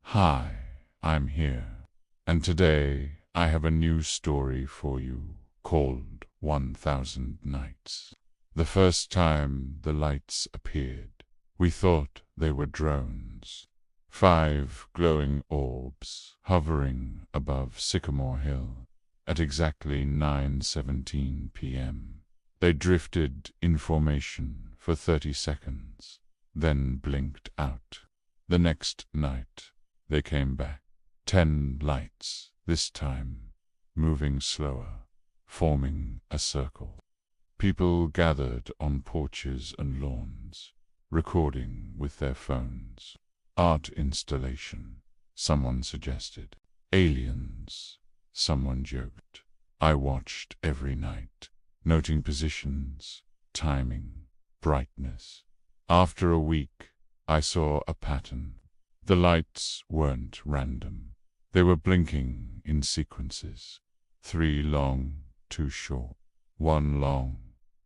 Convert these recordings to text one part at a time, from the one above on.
Hi, I'm here, and today I have a new story for you called 1000 Nights. The first time the lights appeared, we thought they were drones. 5 glowing orbs hovering above Sycamore Hill at exactly 9:17 p.m. They drifted in formation for 30 seconds, then blinked out. The next night, they came back. 10 lights, this time, moving slower, forming a circle. People gathered on porches and lawns, recording with their phones. Art installation, someone suggested. Aliens, someone joked. I watched every night, noting positions, timing, brightness. After a week, I saw a pattern. The lights weren't random. They were blinking in sequences. 3 long, 2 short. 1 long,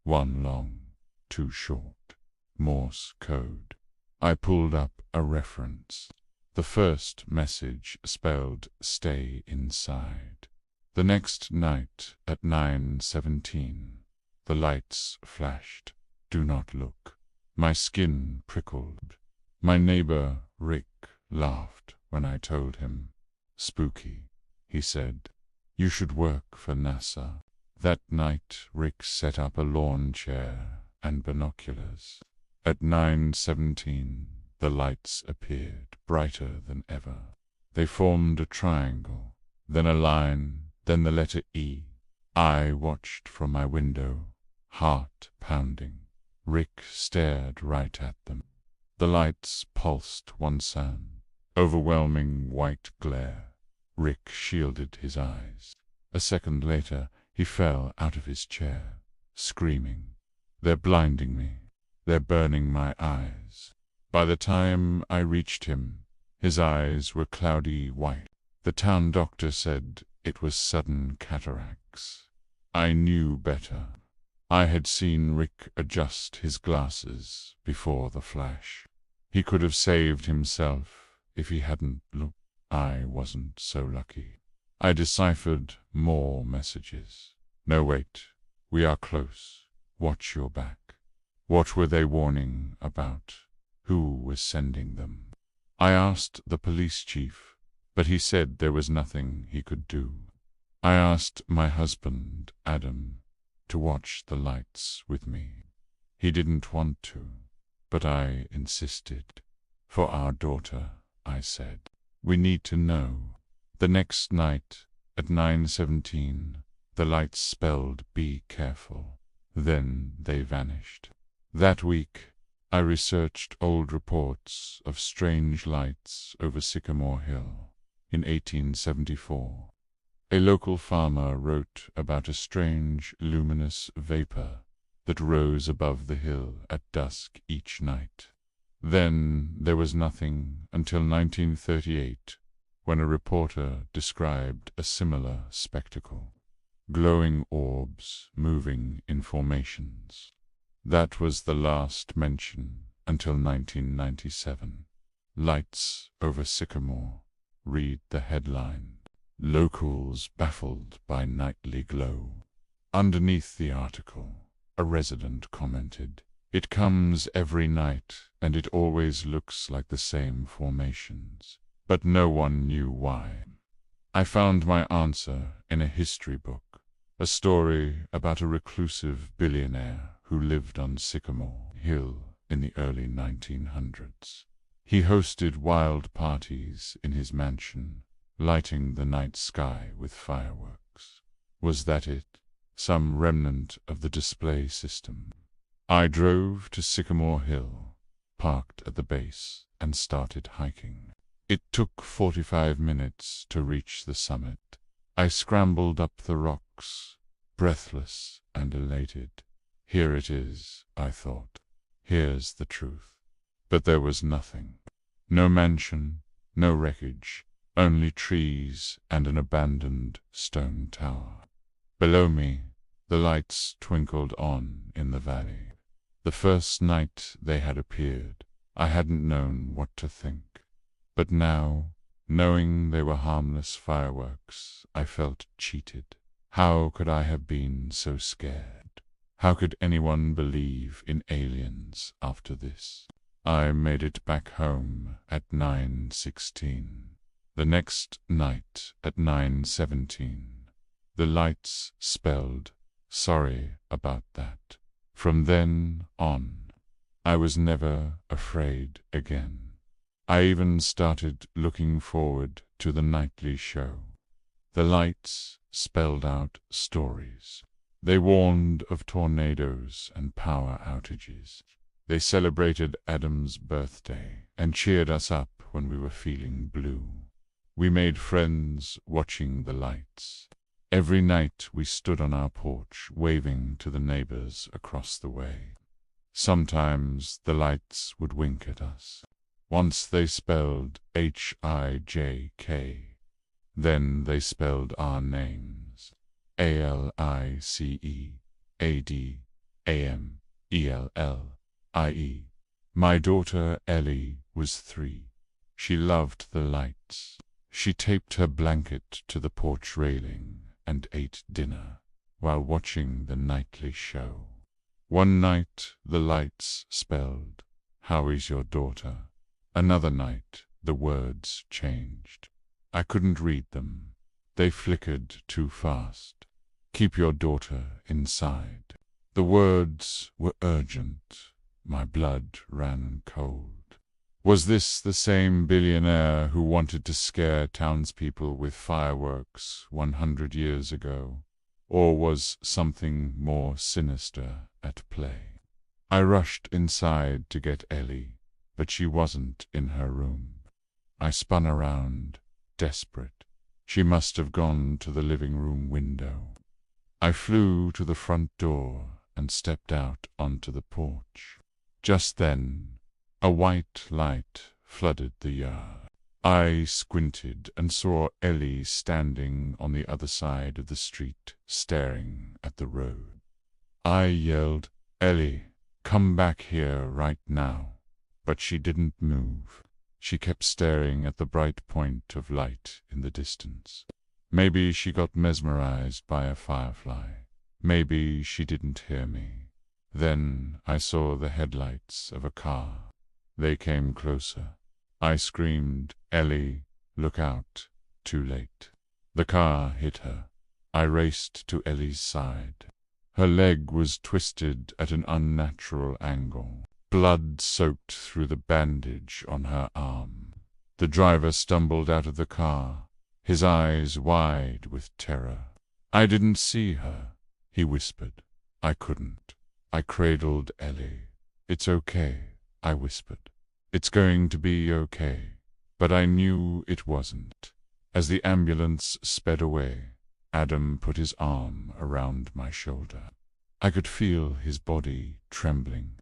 1 long, 2 short. Morse code. I pulled up a reference. The first message spelled "stay inside." The next night at 9:17, the lights flashed. Do not look. My skin prickled. My neighbor, Rick, laughed when I told him. Spooky, he said. You should work for NASA. That night, Rick set up a lawn chair and binoculars. At 9:17, the lights appeared, brighter than ever. They formed a triangle, then a line, then the letter E. I watched from my window, heart pounding. Rick stared right at them. The lights pulsed one sound, overwhelming white glare. Rick shielded his eyes. A second later, he fell out of his chair, screaming. They're blinding me. They're burning my eyes. By the time I reached him, his eyes were cloudy white. The town doctor said it was sudden cataracts. I knew better. I had seen Rick adjust his glasses before the flash. He could have saved himself if he hadn't looked. I wasn't so lucky. I deciphered more messages. No, wait. We are close. Watch your back. What were they warning about? Who was sending them? I asked the police chief, but he said there was nothing he could do. I asked my husband, Adam, to watch the lights with me. He didn't want to, but I insisted. For our daughter, I said. We need to know. The next night, at 9:17, the lights spelled "be careful." Then they vanished. That week, I researched old reports of strange lights over Sycamore Hill in 1874. A local farmer wrote about a strange, luminous vapor that rose above the hill at dusk each night. Then there was nothing until 1938, when a reporter described a similar spectacle. Glowing orbs moving in formations. That was the last mention until 1997. Lights over Sycamore. Read the headline. Locals baffled by nightly glow. Underneath the article, a resident commented, "It comes every night, and it always looks like the same formations." But no one knew why. I found my answer in a history book, a story about a reclusive billionaire who lived on Sycamore Hill in the early 1900s. He hosted wild parties in his mansion, lighting the night sky with fireworks. Was that it? Some remnant of the display system? I drove to Sycamore Hill, parked at the base, and started hiking. It took 45 minutes to reach the summit. I scrambled up the rocks, breathless and elated. Here it is, I thought. Here's the truth. But there was nothing. No mansion, no wreckage, only trees and an abandoned stone tower. Below me, the lights twinkled on in the valley. The first night they had appeared, I hadn't known what to think. But now, Knowing they were harmless fireworks, I felt cheated. How could I have been so scared? How could anyone believe in aliens after this? I made it back home at 9:16. The next night at 9:17, the lights spelled, "Sorry about that." From then on, I was never afraid again. I even started looking forward to the nightly show. The lights spelled out stories. They warned of tornadoes and power outages. They celebrated Adam's birthday and cheered us up when we were feeling blue. We made friends watching the lights. Every night we stood on our porch waving to the neighbors across the way. Sometimes the lights would wink at us. Once they spelled HIJK. Then they spelled our names. ALICEADAMELLIE. My daughter Ellie was 3. She loved the lights. She taped her blanket to the porch railing and ate dinner while watching the nightly show. One night the lights spelled, "How is your daughter?" Another night the words changed. I couldn't read them. They flickered too fast. "Keep your daughter inside." The words were urgent. My blood ran cold. Was this the same billionaire who wanted to scare townspeople with fireworks 100 years ago? Or was something more sinister at play? I rushed inside to get Ellie, but she wasn't in her room. I spun around, desperate. She must have gone to the living room window. I flew to the front door and stepped out onto the porch. Just then, a white light flooded the yard. I squinted and saw Ellie standing on the other side of the street, staring at the road. I yelled, "Ellie, come back here right now." But she didn't move. She kept staring at the bright point of light in the distance. Maybe she got mesmerized by a firefly. Maybe she didn't hear me. Then I saw the headlights of a car. They came closer. I screamed, "Ellie, look out." Too late. The car hit her. I raced to Ellie's side. Her leg was twisted at an unnatural angle. Blood soaked through the bandage on her arm. The driver stumbled out of the car, his eyes wide with terror. "I didn't see her," he whispered. I couldn't. I cradled Ellie. "It's okay," I whispered. "It's going to be okay." But I knew it wasn't. As the ambulance sped away, Adam put his arm around my shoulder. I could feel his body trembling.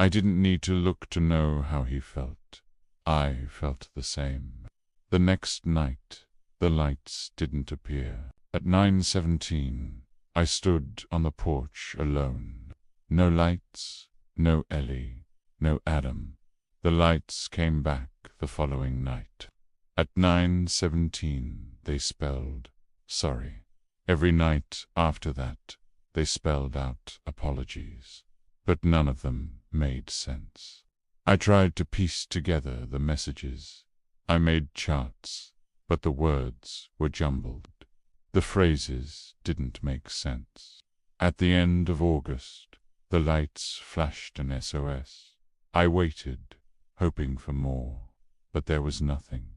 I didn't need to look to know how he felt. I felt the same. The next night, the lights didn't appear. At 9:17, I stood on the porch alone. No lights, no Ellie, no Adam. The lights came back the following night. At 9:17, they spelled, "Sorry." Every night after that, they spelled out apologies. But none of them made sense. I tried to piece together the messages. I made charts, but the words were jumbled. The phrases didn't make sense. At the end of August, the lights flashed an SOS. I waited, hoping for more, but there was nothing.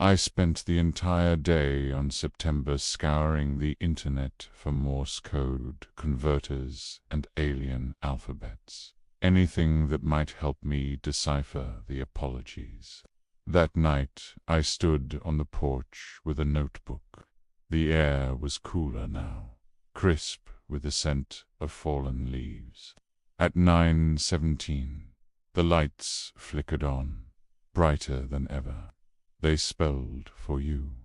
I spent the entire day on September scouring the internet for Morse code, converters, and alien alphabets. Anything that might help me decipher the apologies. That night, I stood on the porch with a notebook. The air was cooler now, crisp with the scent of fallen leaves. At 9:17, the lights flickered on, brighter than ever. They spelled for you.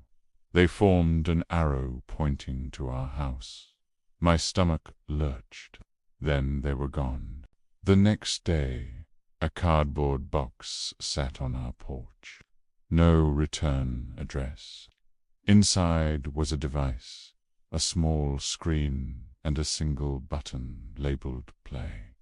They formed an arrow pointing to our house. My stomach lurched. Then they were gone. The next day, a cardboard box sat on our porch. no return address. Inside was a device, a small screen and a single button labeled play.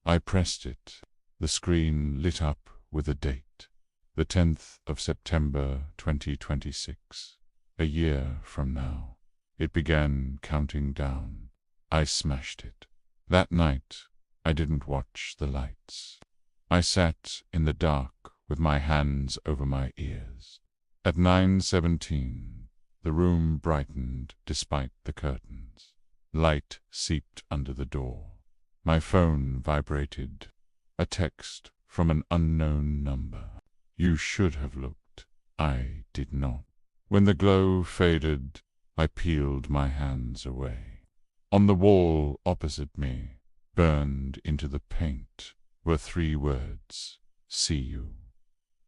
I pressed it. The screen lit up with a date, the 10th of September 2026, a year from now. It began counting down. I smashed it. That night, I didn't watch the lights. I sat in the dark with my hands over my ears. At 9:17, the room brightened despite the curtains. Light seeped under the door. My phone vibrated. A text from an unknown number. You should have looked. I did not. When the glow faded, I peeled my hands away. On the wall opposite me, burned into the paint, were 3 words: see you.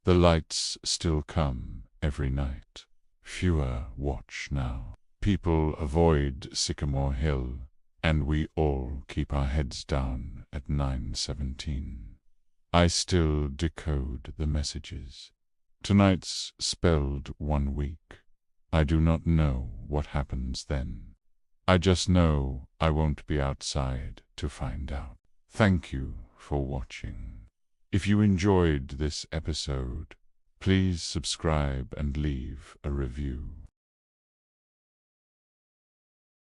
The lights still come every night. Fewer watch now. People avoid Sycamore Hill, and we all keep our heads down at 9:17. I still decode the messages. Tonight's spelled 1 week. I do not know what happens then. I just know I won't be outside to find out. Thank you for watching. If you enjoyed this episode, please subscribe and leave a review.